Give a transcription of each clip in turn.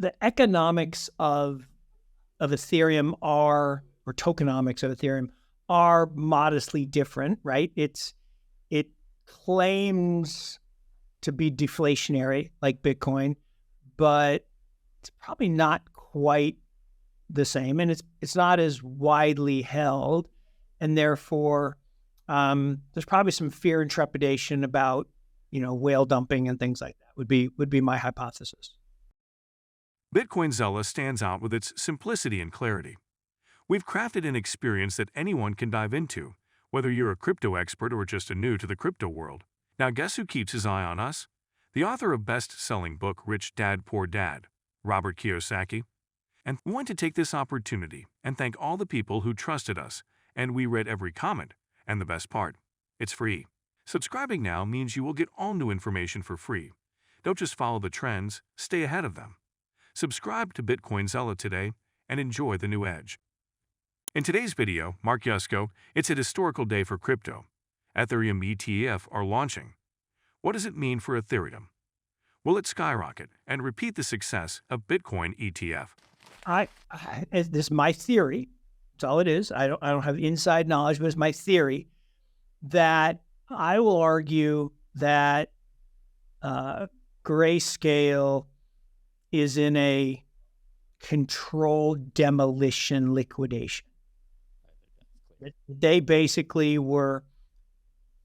the economics of Ethereum or tokenomics of Ethereum are modestly different, right? It claims to be deflationary like Bitcoin, but it's probably not quite the same, and it's not as widely held, and therefore there's probably some fear and trepidation about whale dumping and things like that. Would be my hypothesis. Bitcoin Zella stands out with its simplicity and clarity. We've crafted an experience that anyone can dive into, whether you're a crypto expert or just a new to the crypto world. Now guess who keeps his eye on us? The author of best-selling book Rich Dad Poor Dad, Robert Kiyosaki. And we want to take this opportunity and thank all the people who trusted us, and we read every comment. And the best part, it's free. Subscribing now means you will get all new information for free. Don't just follow the trends, stay ahead of them. Subscribe to Bitcoin Zella today and enjoy the new edge. In today's video, Mark Yusko, it's a historical day for crypto. Ethereum ETF are launching. What does it mean for Ethereum? Will it skyrocket and repeat the success of Bitcoin ETF? This is my theory. That's all it is. I don't have inside knowledge, but it's my theory that I will argue that Grayscale is in a controlled demolition liquidation. They basically were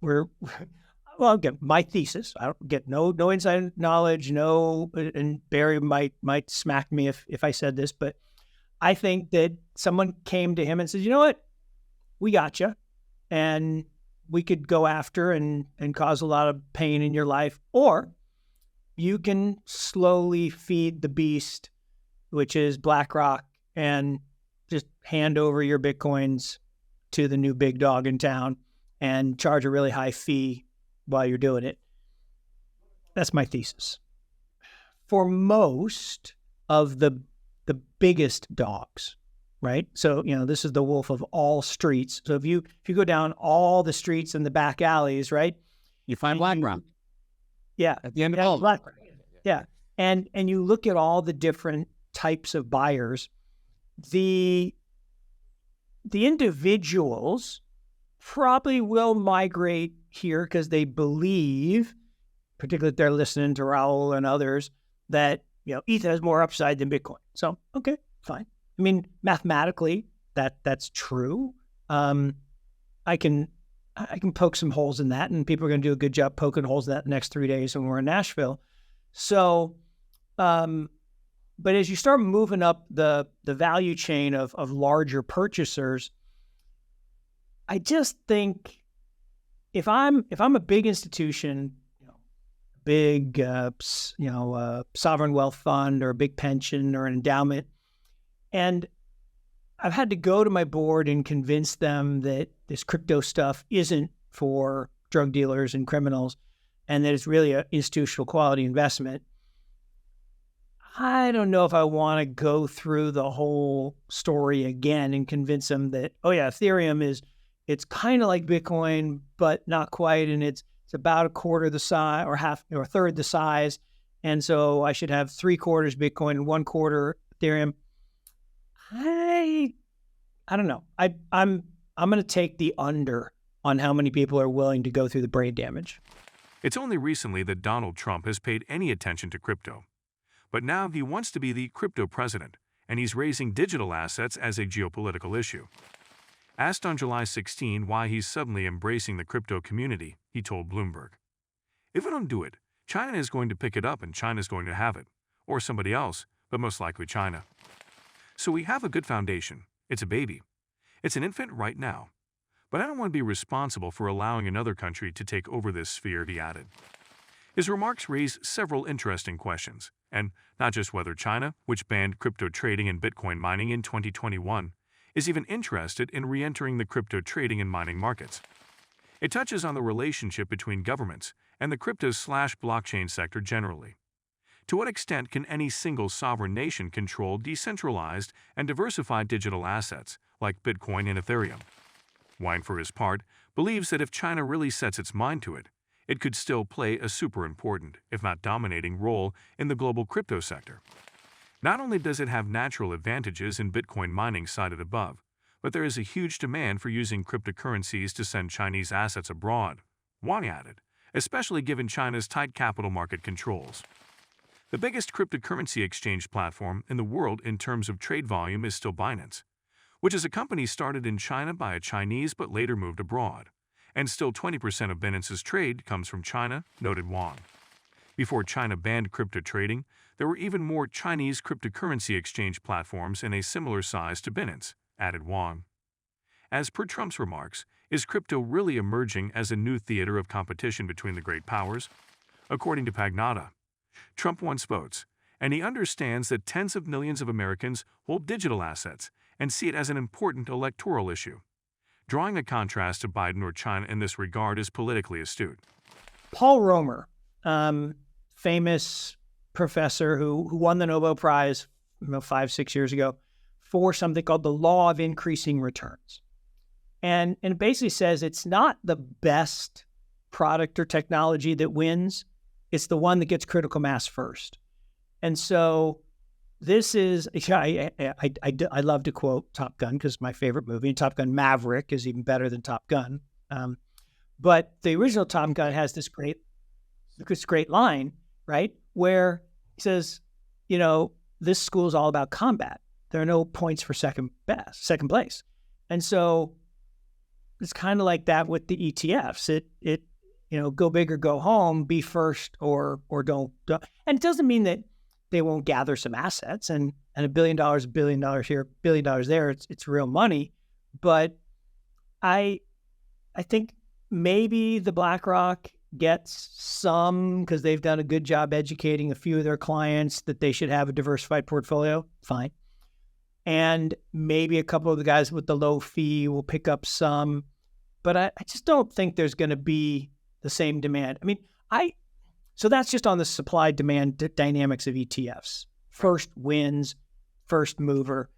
well, again, my thesis. I don't get no inside knowledge, and Barry might smack me if I said this, but I think that someone came to him and says, you know what, we got you, and we could go after and cause a lot of pain in your life, or you can slowly feed the beast, which is BlackRock, and just hand over your Bitcoins to the new big dog in town and charge a really high fee while you're doing it. That's my thesis. For most of the biggest dogs, right? So, this is the wolf of all streets. So if you go down all the streets and the back alleys, right? You find BlackRock. Yeah. At the end of all. BlackRock. Yeah. And you look at all the different types of buyers, the individuals probably will migrate here because they believe, particularly if they're listening to Raul and others, that ETH has more upside than Bitcoin. So okay, fine. I mean, mathematically, that's true. I can poke some holes in that, and people are going to do a good job poking holes in that the next 3 days when we're in Nashville. So, but as you start moving up the value chain of larger purchasers, I just think if I'm a big institution, big sovereign wealth fund or a big pension or an endowment, and I've had to go to my board and convince them that this crypto stuff isn't for drug dealers and criminals, and that it's really an institutional quality investment. I don't know if I want to go through the whole story again and convince them that, oh yeah, Ethereum it's kind of like Bitcoin, but not quite, and it's about a quarter the size or half or a third the size, and so I should have 3/4 Bitcoin and 1/4 Ethereum. I don't know. I'm going to take the under on how many people are willing to go through the brain damage. It's only recently that Donald Trump has paid any attention to crypto. But now he wants to be the crypto president, and he's raising digital assets as a geopolitical issue. Asked on July 16 why he's suddenly embracing the crypto community, he told Bloomberg, "If we don't do it, China is going to pick it up and China's going to have it. Or somebody else, but most likely China. So we have a good foundation. It's a baby. It's an infant right now. But I don't want to be responsible for allowing another country to take over this sphere," he added. His remarks raise several interesting questions, and not just whether China, which banned crypto trading and Bitcoin mining in 2021, is even interested in re-entering the crypto trading and mining markets. It touches on the relationship between governments and the crypto/blockchain sector generally. To what extent can any single sovereign nation control decentralized and diversified digital assets like Bitcoin and Ethereum? Wine, for his part, believes that if China really sets its mind to it, it could still play a super important, if not dominating, role in the global crypto sector. Not only does it have natural advantages in Bitcoin mining cited above, but there is a huge demand for using cryptocurrencies to send Chinese assets abroad, Wang added, especially given China's tight capital market controls. The biggest cryptocurrency exchange platform in the world in terms of trade volume is still Binance, which is a company started in China by a Chinese but later moved abroad, and still 20% of Binance's trade comes from China, noted Wang. Before China banned crypto trading, there were even more Chinese cryptocurrency exchange platforms in a similar size to Binance, added Wang. As per Trump's remarks, is crypto really emerging as a new theater of competition between the great powers? According to Pagnata, Trump once votes, and he understands that tens of millions of Americans hold digital assets and see it as an important electoral issue. Drawing a contrast to Biden or China in this regard is politically astute. Paul Romer, famous professor who won the Nobel Prize 5-6 years ago for something called the law of increasing returns. And it basically says it's not the best product or technology that wins, it's the one that gets critical mass first. And so this is, I love to quote Top Gun because it's my favorite movie, and Top Gun Maverick is even better than Top Gun. But the original Top Gun has this great line, right, where he says, this school is all about combat. There are no points for second place. And so it's kind of like that with the ETFs. It go big or go home, be first or don't. And it doesn't mean that they won't gather some assets and $1 billion here, $1 billion there. It's real money. But I think maybe the BlackRock gets some because they've done a good job educating a few of their clients that they should have a diversified portfolio. Fine. And maybe a couple of the guys with the low fee will pick up some. But I just don't think there's going to be the same demand. So that's just on the supply-demand dynamics of ETFs. First wins, first mover.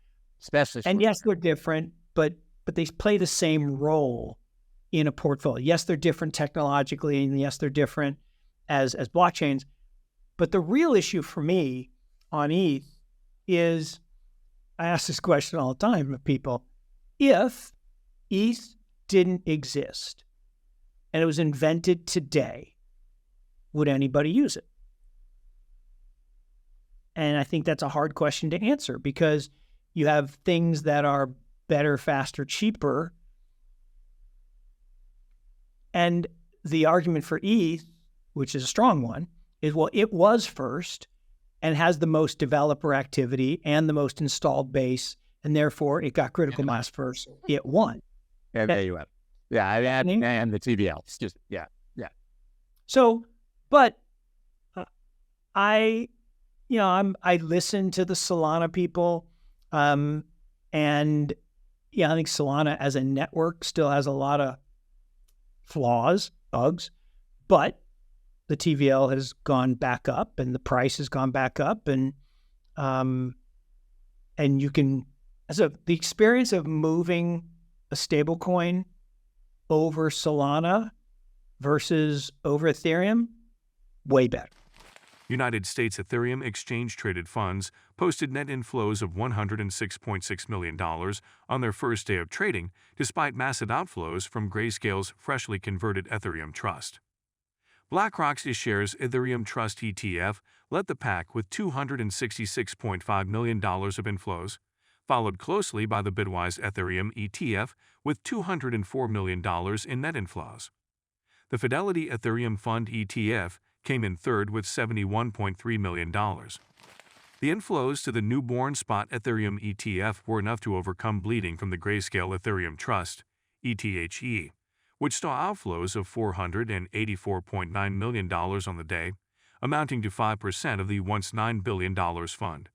Especially. And yes, they're different, but they play the same role in a portfolio. Yes, they're different technologically, and yes, they're different as blockchains. But the real issue for me on ETH is, I ask this question all the time of people, if ETH didn't exist and it was invented today, would anybody use it? And I think that's a hard question to answer because you have things that are better, faster, cheaper. And the argument for ETH, which is a strong one, is, well, it was first and has the most developer activity and the most installed base, and therefore it got critical mass first. It won. And there you have it. Yeah, and the TVL. It's just, yeah. So, but I listen to the Solana people, and I think Solana as a network still has a lot of flaws, bugs, but the TVL has gone back up and the price has gone back up, and you can, the experience of moving a stable coin over Solana versus over Ethereum, way better. United States Ethereum exchange-traded funds posted net inflows of $106.6 million on their first day of trading, despite massive outflows from Grayscale's freshly converted Ethereum Trust. BlackRock's iShares Ethereum Trust ETF led the pack with $266.5 million of inflows, followed closely by the Bitwise Ethereum ETF with $204 million in net inflows. The Fidelity Ethereum Fund ETF came in third with $71.3 million. The inflows to the newborn spot Ethereum ETF were enough to overcome bleeding from the Grayscale Ethereum Trust, ETHE, which saw outflows of $484.9 million on the day, amounting to 5% of the once $9 billion fund.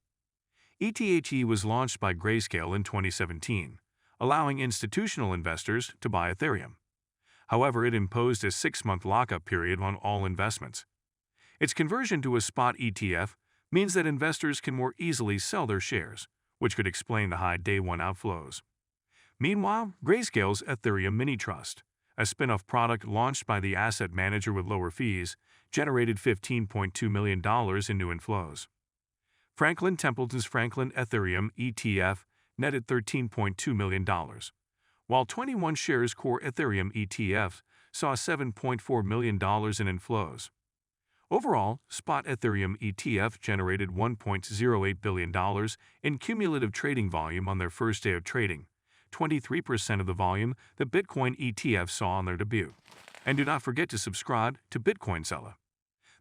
ETHE was launched by Grayscale in 2017, allowing institutional investors to buy Ethereum. However, it imposed a 6-month lockup period on all investments. Its conversion to a spot ETF means that investors can more easily sell their shares, which could explain the high day-one outflows. Meanwhile, Grayscale's Ethereum Mini Trust, a spin-off product launched by the asset manager with lower fees, generated $15.2 million in new inflows. Franklin Templeton's Franklin Ethereum ETF netted $13.2 million, while 21 shares core Ethereum ETFs saw $7.4 million in inflows. Overall, spot Ethereum ETF generated $1.08 billion in cumulative trading volume on their first day of trading, 23% of the volume the Bitcoin ETF saw on their debut. And do not forget to subscribe to Bitcoin Seller.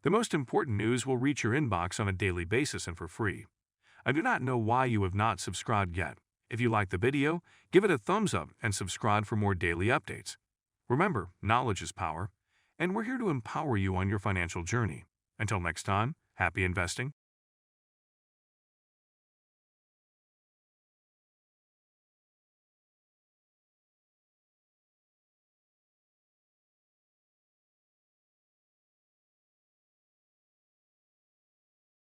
The most important news will reach your inbox on a daily basis and for free. I do not know why you have not subscribed yet. If you like the video, give it a thumbs up and subscribe for more daily updates. Remember, knowledge is power, and we're here to empower you on your financial journey. Until next time, happy investing.